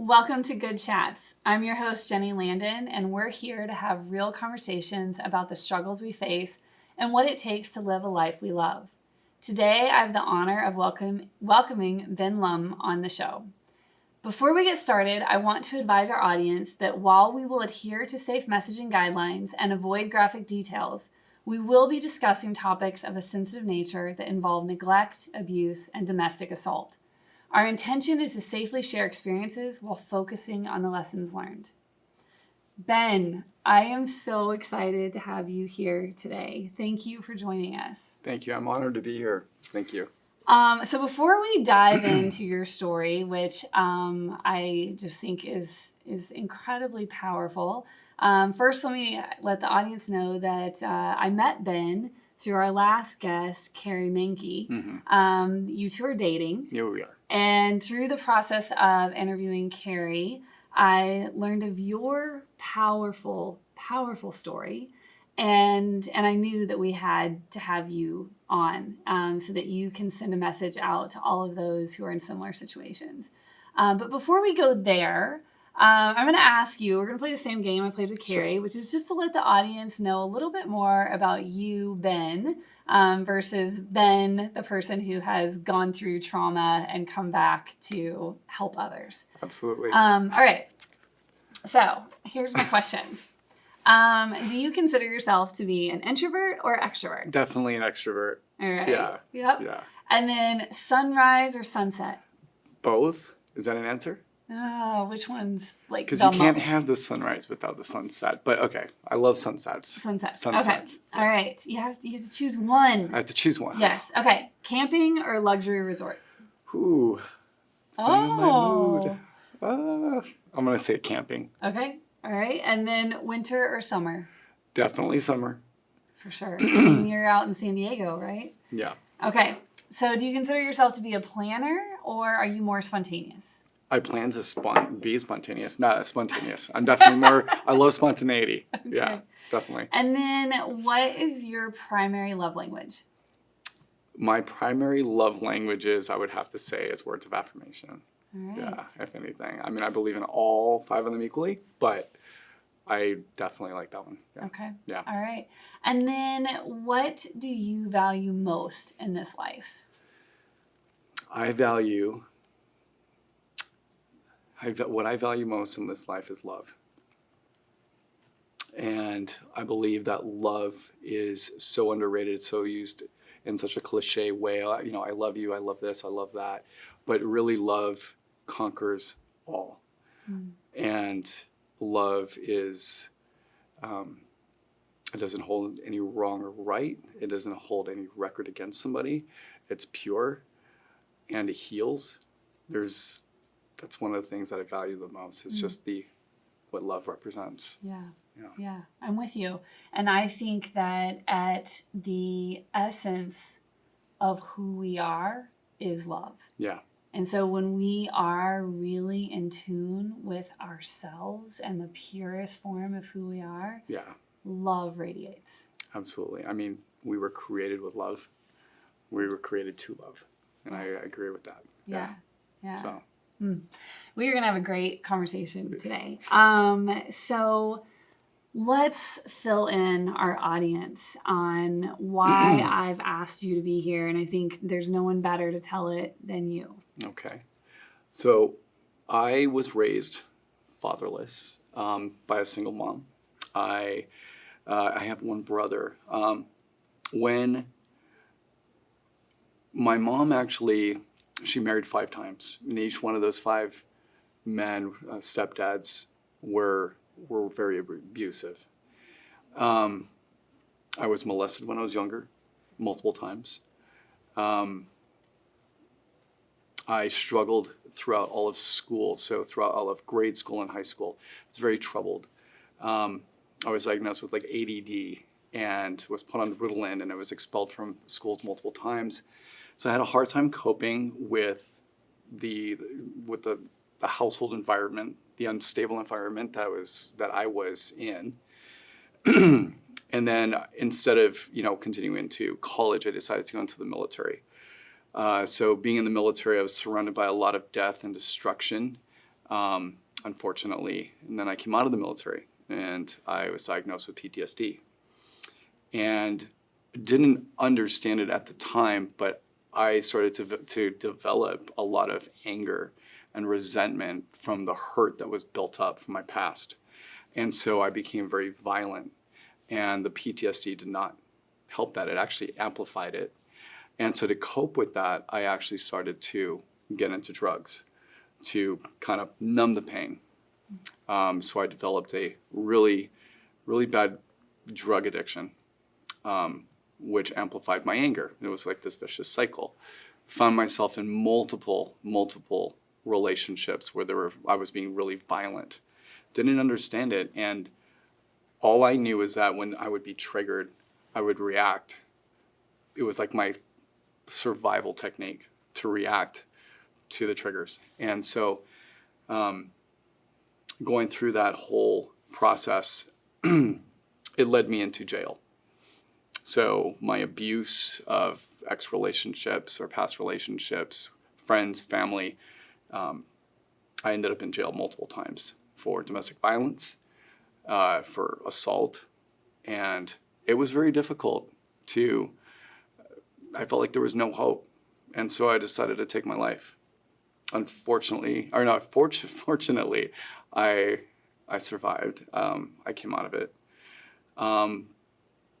Welcome to Good Chats. I'm your host, Jenny Landon, and we're here to have real conversations about the struggles we face and what it takes to live a life we love. Today, I have the honor of welcoming Ben Lum on the show. Before we get started, I want to advise our audience that while we will adhere to safe messaging guidelines and avoid graphic details, we will be discussing topics of a sensitive nature that involve neglect, abuse, and domestic assault. Our intention is to safely share experiences while focusing on the lessons learned. Ben, I am so excited to have you here today. Thank you for joining us. Thank you. I'm honored to be here. Thank you. So before we dive into your story, which I just think is incredibly powerful, first let me let the audience know that I met Ben through our last guest, Carrie Menke. Mm-hmm. You two are dating. Here we are. And through the process of interviewing Carrie, I learned of your powerful, powerful story. And I knew that we had to have you on so that you can send a message out to all of those who are in similar situations. But before we go there, I'm going to ask you, we're going to play the same game I played with Carrie, which is just to let the audience know a little bit more about you, Ben, versus Ben, the person who has gone through trauma and come back to help others. Absolutely. All right. So here's my questions. Do you consider yourself to be an introvert or extrovert? Definitely an extrovert. All right. Yeah. Yep. Yeah. And then sunrise or sunset? Both? Is that an answer? Oh, which one's like Because the you can't most? have the sunrise without the sunset. But okay, I love sunsets. Sunsets. Sunsets. Okay. All right. You have to choose one. I have to choose one. Yes. Okay. Camping or luxury resort? Ooh. Depending on my mood. I'm going to say camping. Okay. All right. And then winter or summer? Definitely summer. For sure. And you're out in San Diego, right? Yeah. Okay. So do you consider yourself to be a planner or are you more spontaneous? I plan to be spontaneous, not spontaneous. I'm definitely more, I love spontaneity. Okay. Yeah, definitely. And then what is your primary love language? My primary love languages, I would have to say, is words of affirmation. All right. Yeah, if anything. I mean, I believe in all 5 of them equally, but I definitely like that one. Yeah. Okay. Yeah. All right. And then what do you value most in this life? What I value most in this life is love. And I believe that love is so underrated, so used in such a cliche way. You know, I love you, I love this, I love that. But really, love conquers all. Mm. And love is, it doesn't hold any wrong or right. It doesn't hold any record against somebody. It's pure and it heals. That's one of the things that I value the most. It's just what love represents. Yeah. Yeah, I'm with you. And I think that at the essence of who we are is love. Yeah. And so when we are really in tune with ourselves and the purest form of who we are, love radiates. Absolutely. I mean, we were created with love. We were created to love. And I agree with that. Yeah. So. We are going to have a great conversation today. So let's fill in our audience on why I've asked you to be here. And I think there's no one better to tell it than you. Okay. So I was raised fatherless by a single mom. I have one brother. When my mom she married 5 times, and each one of those 5 men, stepdads, were very abusive. I was molested when I was younger, multiple times. I struggled throughout all of school, so throughout all of grade school and high school. I was very troubled. I was diagnosed with ADD and was put on Ritalin, and I was expelled from schools multiple times. So I had a hard time coping with the household environment, the unstable environment that I was in. And then instead of continuing into college, I decided to go into the military. So being in the military, I was surrounded by a lot of death and destruction. unfortunately. And then I came out of the military and I was diagnosed with PTSD. And didn't understand it at the time, but I started to develop a lot of anger and resentment from the hurt that was built up from my past. And so I became very violent. And the PTSD did not help that. It actually amplified it. And so to cope with that, I actually started to get into drugs to kind of numb the pain. So I developed a really, really bad drug addiction, which amplified my anger. It was like this vicious cycle. Found myself in multiple relationships where I was being really violent. Didn't understand it. And all I knew is that when I would be triggered, I would react. It was like my survival technique to react to the triggers. And so going through that whole process, it led me into jail. So my abuse of ex-relationships or past relationships, friends, family, I ended up in jail multiple times for domestic violence, for assault. And it was very difficult I felt like there was no hope. And so I decided to take my life. Fortunately, I survived. I came out of it.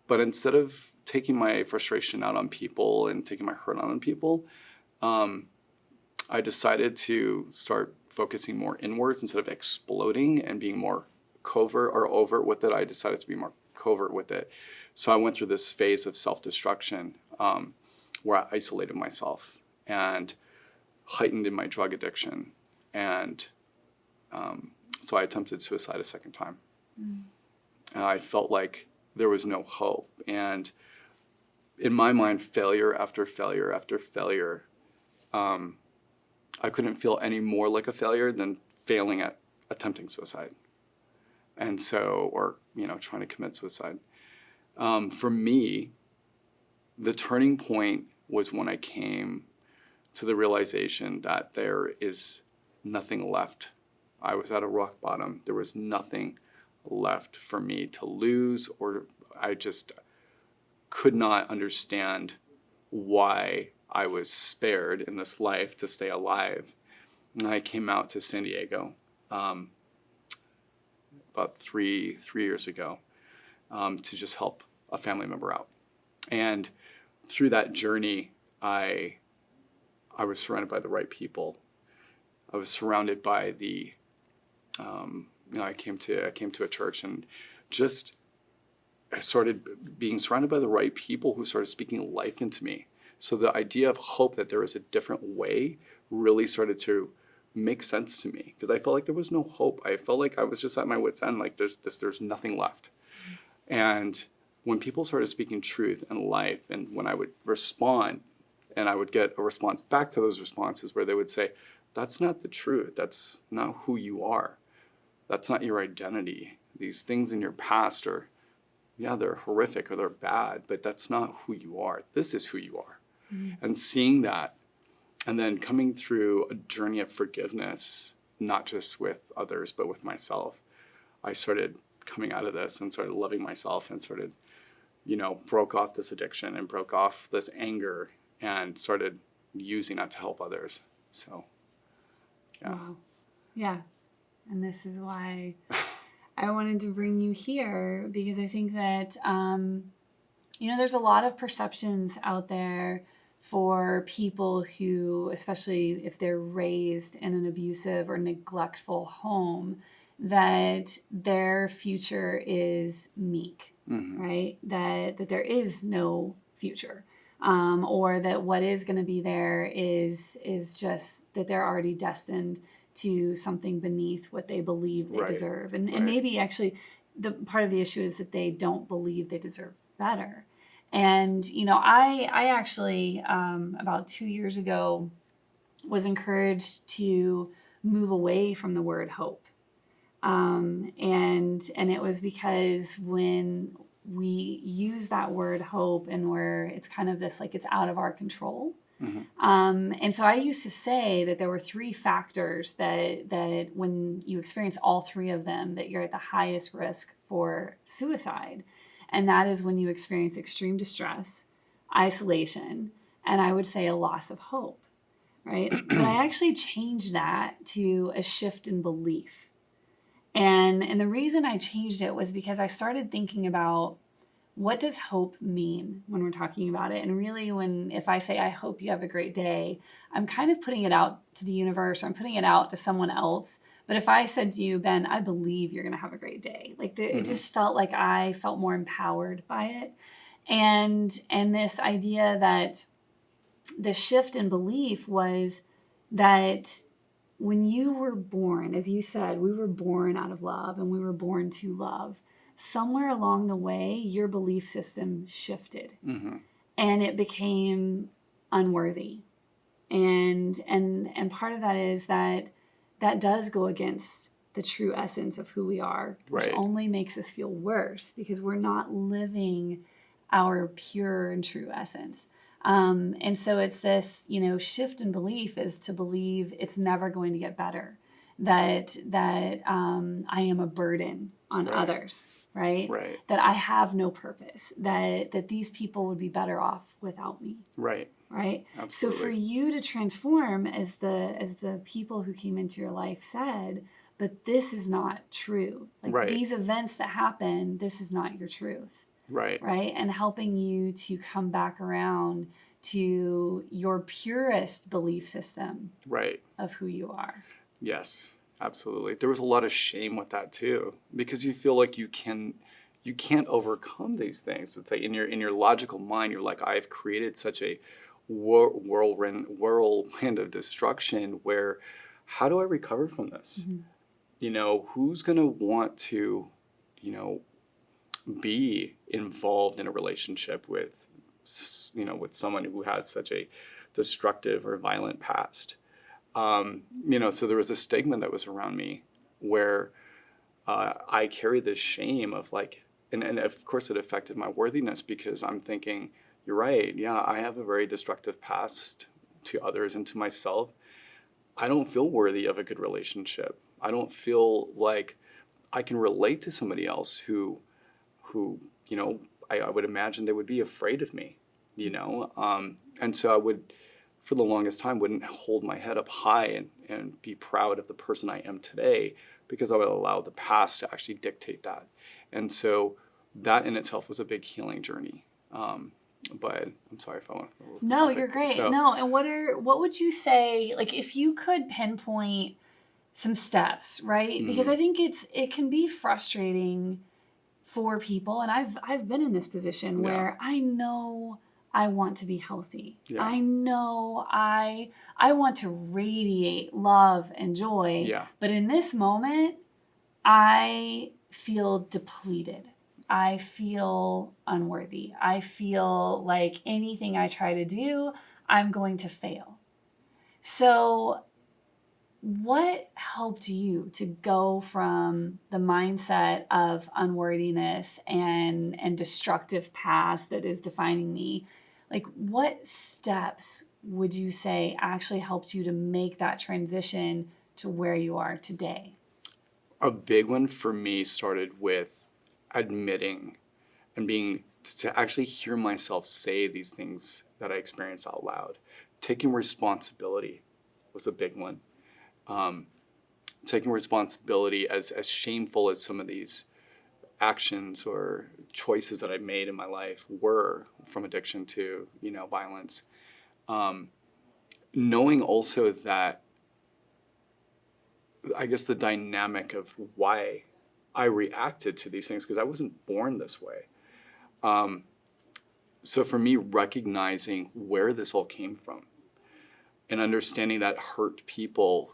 But instead of taking my frustration out on people and taking my hurt out on people, I decided to start focusing more inwards instead of exploding and being more covert or overt with it. I decided to be more covert with it. So I went through this phase of self-destruction where I isolated myself and heightened in my drug addiction. And so I attempted suicide a second time. And I felt like there was no hope. And in my mind, failure after failure after failure, I couldn't feel any more like a failure than failing at attempting suicide. And so, or, trying to commit suicide. For me, the turning point was when I came to the realization that there is nothing left. I was at a rock bottom. There was nothing left for me to lose, or I just could not understand why I was spared in this life to stay alive. And I came out to San Diego about three years ago to just help a family member out. And through that journey, I was surrounded by the right people. I was surrounded by I came to a church and just I started being surrounded by the right people who started speaking life into me. So the idea of hope that there was a different way really started to make sense to me, because I felt like there was no hope. I felt like I was just at my wit's end, like there's nothing left. And when people started speaking truth and life, and when I would respond, and I would get a response back to those responses where they would say, that's not the truth. That's not who you are. That's not your identity. These things in your past they're horrific or they're bad, but that's not who you are. This is who you are. Mm-hmm. And seeing that, and then coming through a journey of forgiveness, not just with others, but with myself, I started coming out of this and started loving myself and started, broke off this addiction and broke off this anger and started using that to help others. So, yeah. Wow. Yeah. And this is why I wanted to bring you here, because I think that, there's a lot of perceptions out there for people who, especially if they're raised in an abusive or neglectful home, that their future is meek, mm-hmm. right? That there is no future, or that what is going to be there is just that they're already destined to something beneath what they believe they deserve. And maybe actually the part of the issue is that they don't believe they deserve better. And, I actually, about 2 years ago, was encouraged to move away from the word hope. And it was because when we use that word hope and where it's kind of this, like it's out of our control, And so I used to say that there were 3 factors that when you experience all 3 of them, that you're at the highest risk for suicide. And that is when you experience extreme distress, isolation, and I would say a loss of hope, right? But I actually changed that to a shift in belief. And the reason I changed it was because I started thinking about, what does hope mean when we're talking about it? And really, if I say, I hope you have a great day, I'm kind of putting it out to the universe. I'm putting it out to someone else. But if I said to you, Ben, I believe you're going to have a great day, it just felt like I felt more empowered by it. And this idea that the shift in belief was that when you were born, as you said, we were born out of love and we were born to love. Somewhere along the way, your belief system shifted and it became unworthy. And part of that is that does go against the true essence of who we are, which only makes us feel worse because we're not living our pure and true essence. And so it's this, shift in belief is to believe it's never going to get better, that I am a burden on others. Right? That I have no purpose, that these people would be better off without me. Right? Absolutely. So for you to transform, as the people who came into your life said, but this is not true. These events that happen, this is not your truth. Right? And helping you to come back around to your purest belief system of who you are. Yes. Absolutely. There was a lot of shame with that too, because you feel like you can't overcome these things. It's like in your logical mind, you're like, I've created such a whirlwind of destruction. Where, how do I recover from this? Who's going to want to, be involved in a relationship with someone who has such a destructive or violent past? So there was a stigma that was around me where I carried this shame of and of course it affected my worthiness, because I'm thinking, you're right. Yeah, I have a very destructive past to others and to myself. I don't feel worthy of a good relationship. I don't feel like I can relate to somebody else who I would imagine they would be afraid of me, and so I would, for the longest time, wouldn't hold my head up high and be proud of the person I am today, because I would allow the past to actually dictate that. And so that in itself was a big healing journey. But I'm sorry if I went. No, you're great. No, and what would you say, if you could pinpoint some steps, right? Because I think it can be frustrating for people, and I've been in this position where I know I want to be healthy. Yeah. I know I want to radiate love and joy. Yeah. But in this moment, I feel depleted. I feel unworthy. I feel like anything I try to do, I'm going to fail. So what helped you to go from the mindset of unworthiness and destructive past that is defining me? What steps would you say actually helped you to make that transition to where you are today? A big one for me started with admitting and being to actually hear myself say these things that I experience out loud. Taking responsibility was a big one. Taking responsibility, as shameful as some of these actions or choices that I made in my life were, from addiction to, violence. Knowing also that, I guess, the dynamic of why I reacted to these things, because I wasn't born this way. So for me, recognizing where this all came from and understanding that hurt people,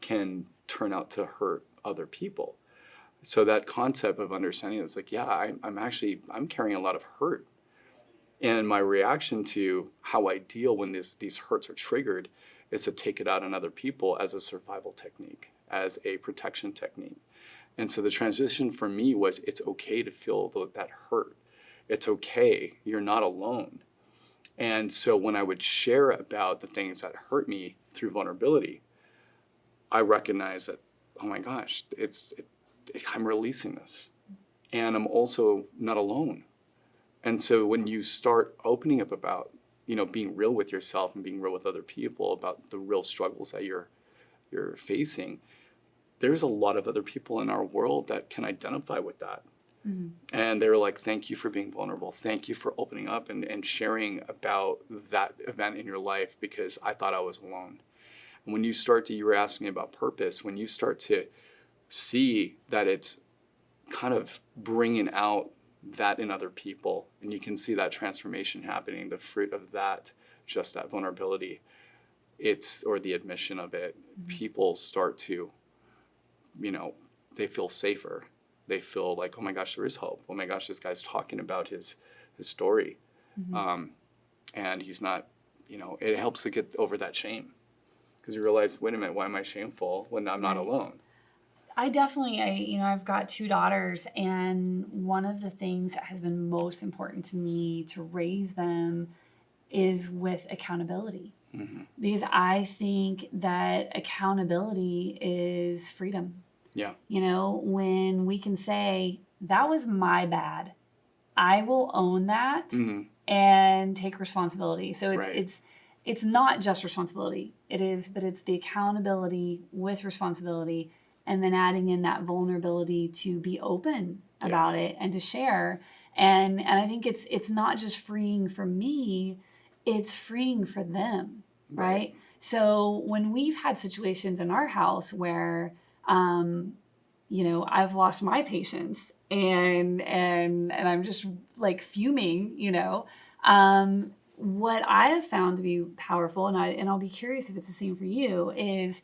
can turn out to hurt other people. So that concept of understanding is I'm carrying a lot of hurt. And my reaction to how I deal when these hurts are triggered is to take it out on other people as a survival technique, as a protection technique. And so the transition for me was, it's okay to feel that hurt. It's okay. You're not alone. And so when I would share about the things that hurt me through vulnerability, I recognize that, oh my gosh, I'm releasing this. And I'm also not alone. And so when you start opening up about, being real with yourself and being real with other people about the real struggles that you're facing, there's a lot of other people in our world that can identify with that. Mm-hmm. And they're like, thank you for being vulnerable. Thank you for opening up and sharing about that event in your life, because I thought I was alone. And when you were asking me about purpose, when you start to see that it's kind of bringing out that in other people, and you can see that transformation happening, the fruit of that, just that vulnerability, or the admission of it, mm-hmm. people start to, they feel safer. They feel like, oh my gosh, there is hope. Oh my gosh, this guy's talking about his story. Mm-hmm. And he's not, it helps to get over that shame, because you realize, wait a minute, why am I shameful when I'm not alone? I definitely, I've got 2 daughters, and one of the things that has been most important to me to raise them is with accountability. Mm-hmm. Because I think that accountability is freedom. Yeah. When we can say, that was my bad, I will own that mm-hmm. and take responsibility. So it's not just responsibility. But it's the accountability with responsibility, and then adding in that vulnerability to be open about it and to share. And I think it's not just freeing for me, it's freeing for them, right? So when we've had situations in our house where, I've lost my patience and I'm just like fuming, what I have found to be powerful, and I'll be curious if it's the same for you, is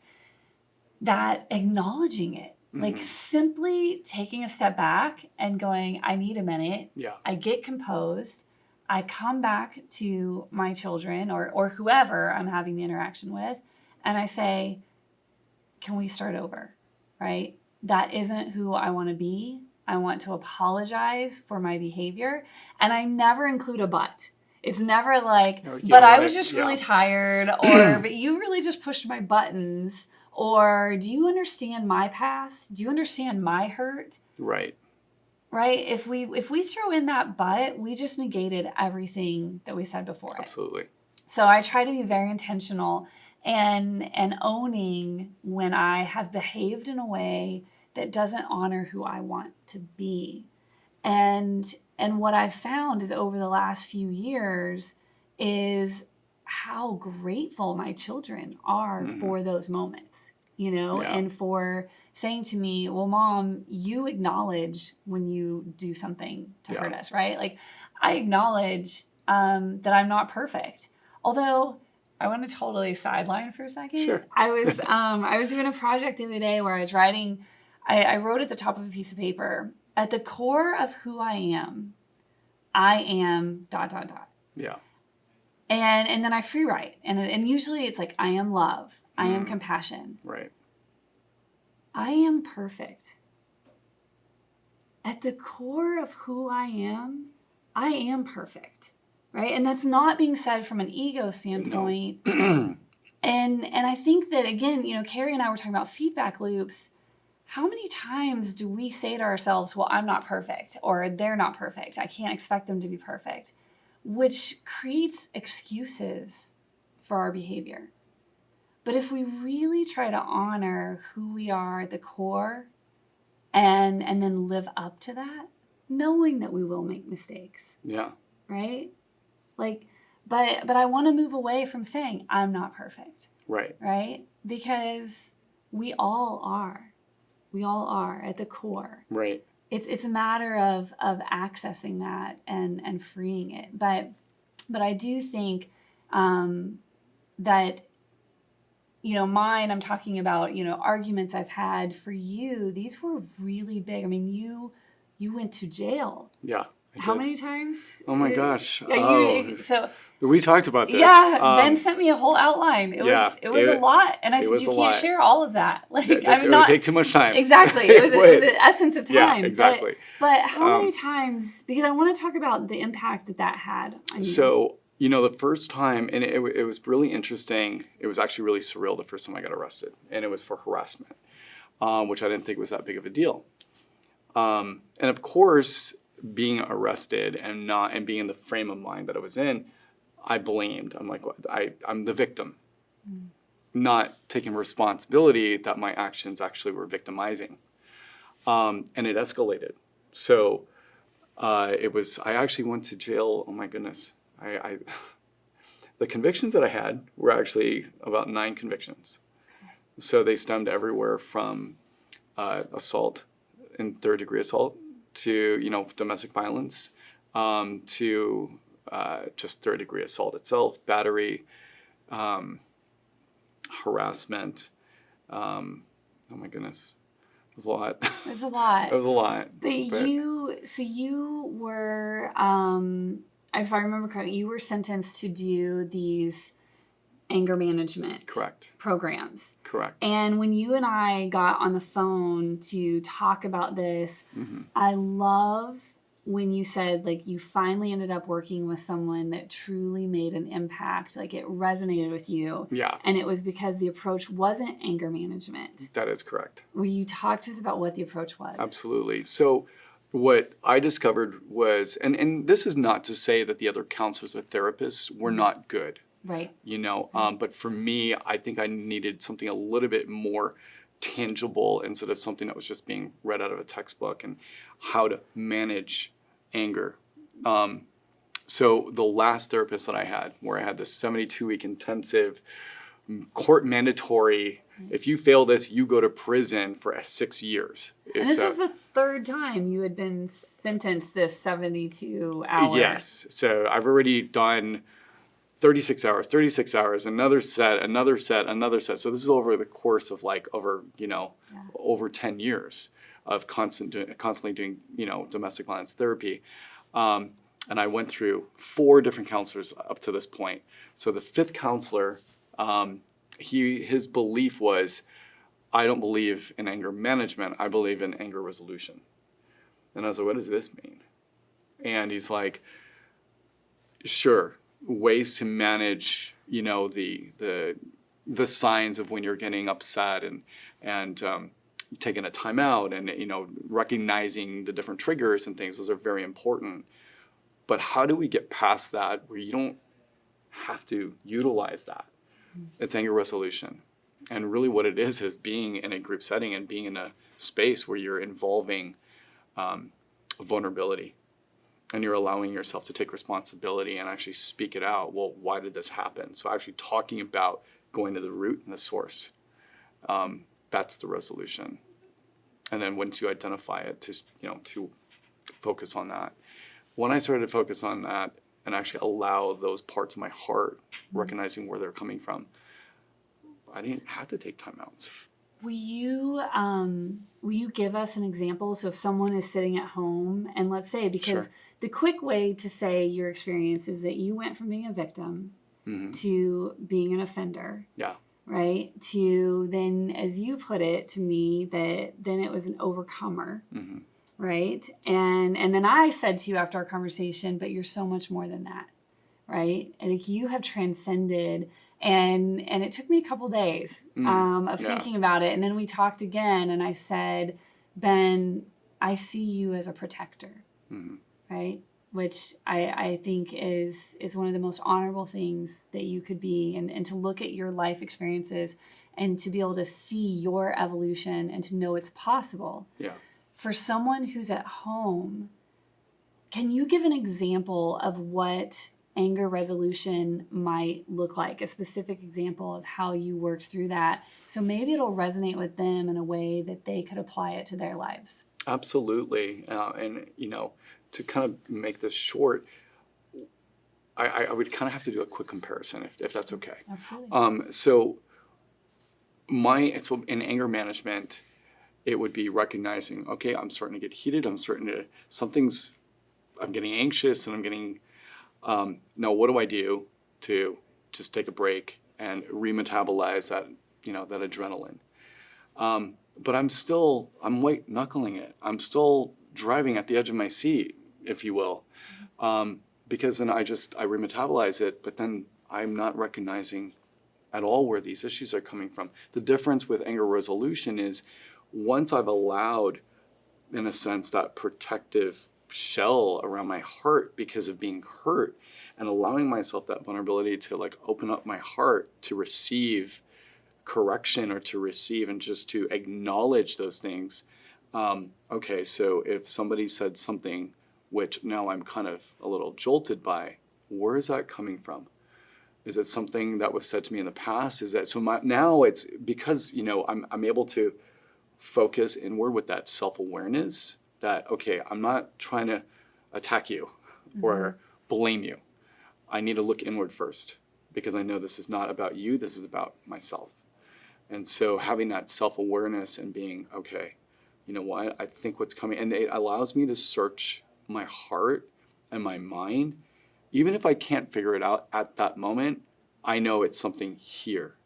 that acknowledging it, mm-hmm. like simply taking a step back and going, I need a minute. Yeah. I get composed. I come back to my children or whoever I'm having the interaction with, and I say, can we start over? Right? That isn't who I want to be. I want to apologize for my behavior. And I never include a but. It's never like, but I was just really tired, or but you really just pushed my buttons, or do you understand my past? Do you understand my hurt? Right. Right? If we throw in that but, we just negated everything that we said before. Absolutely. So I try to be very intentional and owning when I have behaved in a way that doesn't honor who I want to be. And what I've found is over the last few years is how grateful my children are mm-hmm. for those moments, and for saying to me, well, Mom, you acknowledge when you do something to hurt us, right? Like, I acknowledge that I'm not perfect. Although, I want to totally sideline for a second. ... I was doing a project the other day where I was writing, I wrote at the top of a piece of paper, at the core of who I am ... Yeah. And then I free write. And usually it's like, I am love. I am compassion. Right. I am perfect. At the core of who I am perfect. Right? And that's not being said from an ego standpoint. No. And I think that, again, Carrie and I were talking about feedback loops. How many times do we say to ourselves, well, I'm not perfect, or they're not perfect, I can't expect them to be perfect, which creates excuses for our behavior. But if we really try to honor who we are at the core and then live up to that, knowing that we will make mistakes. Yeah. Right? Like, but I want to move away from saying I'm not perfect. Right. Right? Because we all are. We all are at the core. Right. It's a matter of accessing that and freeing it. But I do think that, mine, I'm talking about, arguments I've had. For you, these were really big. I mean, you went to jail. Yeah. How many times? Oh my gosh. So we talked about this. Yeah, Ben sent me a whole outline. It was a lot, and I said you can't share all of that. Like, it would take too much time. Exactly, it was the essence of time. Yeah, exactly. But how many times? Because I want to talk about the impact that had on you. So The first time, and it was really interesting. It was actually really surreal the first time I got arrested, and it was for harassment, which I didn't think was that big of a deal. And of course, being arrested and being in the frame of mind that I was in, I blamed. I'm like, I'm the victim, not taking responsibility that my actions actually were victimizing. And it escalated. So I actually went to jail. Oh my goodness. The convictions that I had were actually about 9 convictions. So they stemmed everywhere from assault and third-degree assault to, domestic violence, to just third-degree assault itself, battery, harassment. Oh my goodness. It was a lot. It was a lot. It was a lot. But you were, if I remember correctly, you were sentenced to do these anger management programs. Correct. And when you and I got on the phone to talk about this, I love when you said, like, you finally ended up working with someone that truly made an impact, like it resonated with you. Yeah. And it was because the approach wasn't anger management. That is correct. Will you talk to us about what the approach was? Absolutely. So what I discovered was, and this is not to say that the other counselors or therapists were not good. Right. But for me, I think I needed something a little bit more tangible instead of something that was just being read out of a textbook, and how to manage anger. So the last therapist that I had, where I had this 72-week intensive, court mandatory, if you fail this, you go to prison for 6 years. And this was the third time you had been sentenced this 72 hours. Yes. So I've already done 36 hours, another set. So this is over the course of over 10 years of constantly doing, domestic violence therapy. And I went through 4 different counselors up to this point. So the 5th counselor, his belief was, I don't believe in anger management. I believe in anger resolution. And I was like, what does this mean? And he's like, sure, ways to manage, the signs of when you're getting upset and taking a time out and, recognizing the different triggers and things. Those are very important. But how do we get past that where you don't have to utilize that? It's anger resolution. And really what it is being in a group setting and being in a space where you're involving vulnerability and you're allowing yourself to take responsibility and actually speak it out. Well, why did this happen? So actually talking about going to the root and the source, that's the resolution. And then once you identify it, to focus on that. When I started to focus on that and actually allow those parts of my heart, recognizing where they're coming from, I didn't have to take timeouts. Will you give us an example? So if someone is sitting at home and let's say, because the quick way to say your experience is that you went from being a victim to being an offender. Yeah. Right? To then, as you put it to me, that then it was an overcomer. Right? And then I said to you after our conversation, but you're so much more than that. Right? And like you have transcended. And it took me a couple days of thinking about it. And then we talked again and I said, Ben, I see you as a protector, right? Which I think is one of the most honorable things that you could be, and to look at your life experiences and to be able to see your evolution and to know it's possible. Yeah. For someone who's at home, can you give an example of what anger resolution might look like, a specific example of how you worked through that? So maybe it'll resonate with them in a way that they could apply it to their lives. Absolutely. And, to kind of make this short, I would kind of have to do a quick comparison if that's okay. Absolutely. So in anger management, it would be recognizing, okay, I'm starting to get heated. I'm getting anxious and I'm getting, now what do I do to just take a break and remetabolize that, that adrenaline? But I'm white knuckling it. I'm still driving at the edge of my seat, if you will. because then I remetabolize it, but then I'm not recognizing at all where these issues are coming from. The difference with anger resolution is once I've allowed, in a sense, that protective shell around my heart because of being hurt, and allowing myself that vulnerability to like open up my heart to receive correction or to receive and just to acknowledge those things. Okay, so if somebody said something which now I'm kind of a little jolted by, where is that coming from? Is it something that was said to me in the past? Is that so? Now it's because I'm able to focus inward with that self-awareness that okay, I'm not trying to attack you or blame you. I need to look inward first because I know this is not about you. This is about myself. And so having that self-awareness and being okay, you know what? I think what's coming, and it allows me to search my heart and my mind. Even if I can't figure it out at that moment, I know it's something here.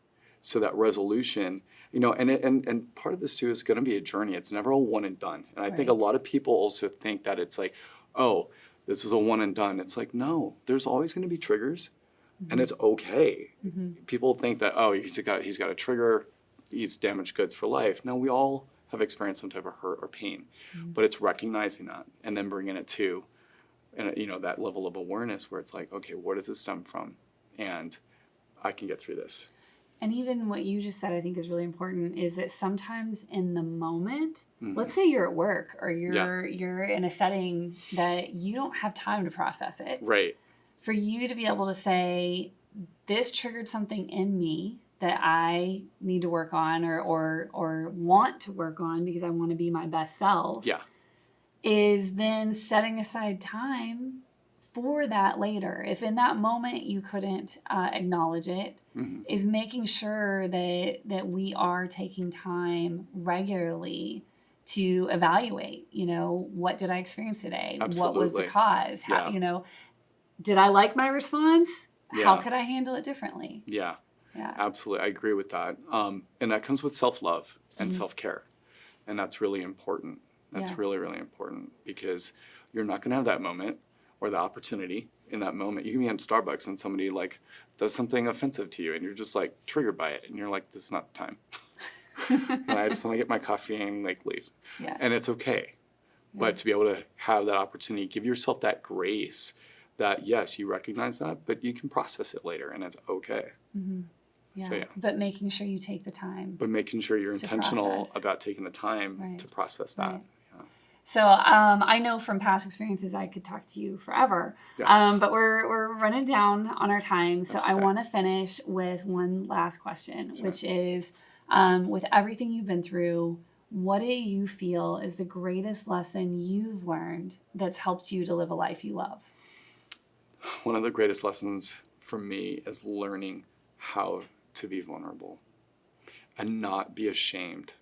So that resolution, and part of this too is going to be a journey. It's never a one and done. And I think a lot of people also think that it's like, oh, this is a one and done. It's like, no, there's always going to be triggers, and it's okay. People think that, oh, he's got a trigger, he's damaged goods for life. No, we all have experienced some type of hurt or pain, but it's recognizing that and then bringing it to, that level of awareness where it's like, okay, where does this stem from? And I can get through this. And even what you just said, I think is really important, is that sometimes in the moment, let's say you're at work or you're in a setting that you don't have time to process it. Right. For you to be able to say, this triggered something in me that I need to work on or want to work on because I want to be my best self. Yeah. Is then setting aside time for that later. If in that moment you couldn't acknowledge it, is making sure that we are taking time regularly to evaluate, what did I experience today? Absolutely. What was the cause? How, did I like my response? Yeah. How could I handle it differently? Yeah. Yeah. Absolutely. I agree with that. And that comes with self-love and self-care. And that's really important. That's really, really important because you're not going to have that moment or the opportunity in that moment. You can be in Starbucks and somebody like does something offensive to you and you're just like triggered by it. And you're like, this is not the time. And I just want to get my coffee and like leave. Yeah. And it's okay. But to be able to have that opportunity, give yourself that grace that, yes, you recognize that, but you can process it later and it's okay. Yeah. So, But making sure you take the time. But making sure you're intentional process. about taking the time to process that. Right. So I know from past experiences I could talk to you forever, but we're running down on our time. So I want to finish with one last question, which is, with everything you've been through, what do you feel is the greatest lesson you've learned that's helped you to live a life you love? One of the greatest lessons for me is learning how to be vulnerable and not be ashamed.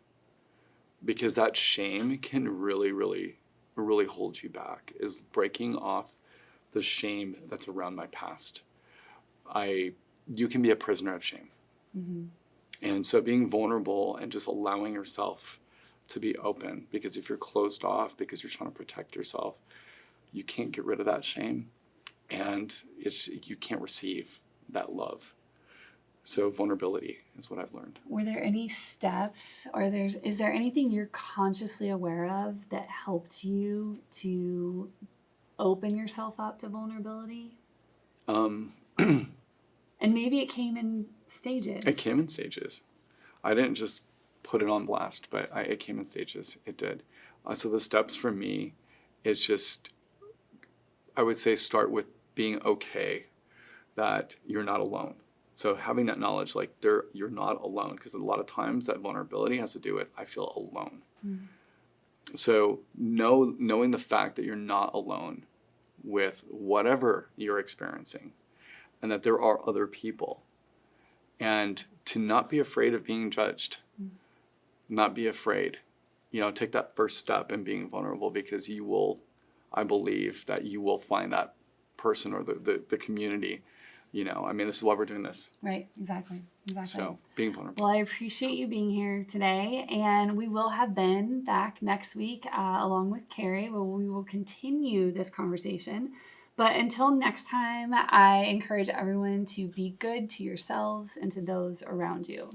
Because that shame can really, really, really hold you back, is breaking off the shame that's around my past. You can be a prisoner of shame. And so being vulnerable and just allowing yourself to be open, because if you're closed off because you're trying to protect yourself, you can't get rid of that shame and you can't receive that love. So vulnerability is what I've learned. Were there any steps or is there anything you're consciously aware of that helped you to open yourself up to vulnerability? And maybe it came in stages. It came in stages. I didn't just put it on blast, but it came in stages. It did. So the steps for me is just, I would say, start with being okay that you're not alone. So having that knowledge, like you're not alone, because a lot of times that vulnerability has to do with, I feel alone. So knowing the fact that you're not alone with whatever you're experiencing and that there are other people, and to not be afraid of being judged, not be afraid, take that first step in being vulnerable, because I believe that you will find that person or the community. This is why we're doing this. Right, exactly. So being vulnerable. Well, I appreciate you being here today, and we will have Ben back next week along with Carrie, where we will continue this conversation. But until next time, I encourage everyone to be good to yourselves and to those around you.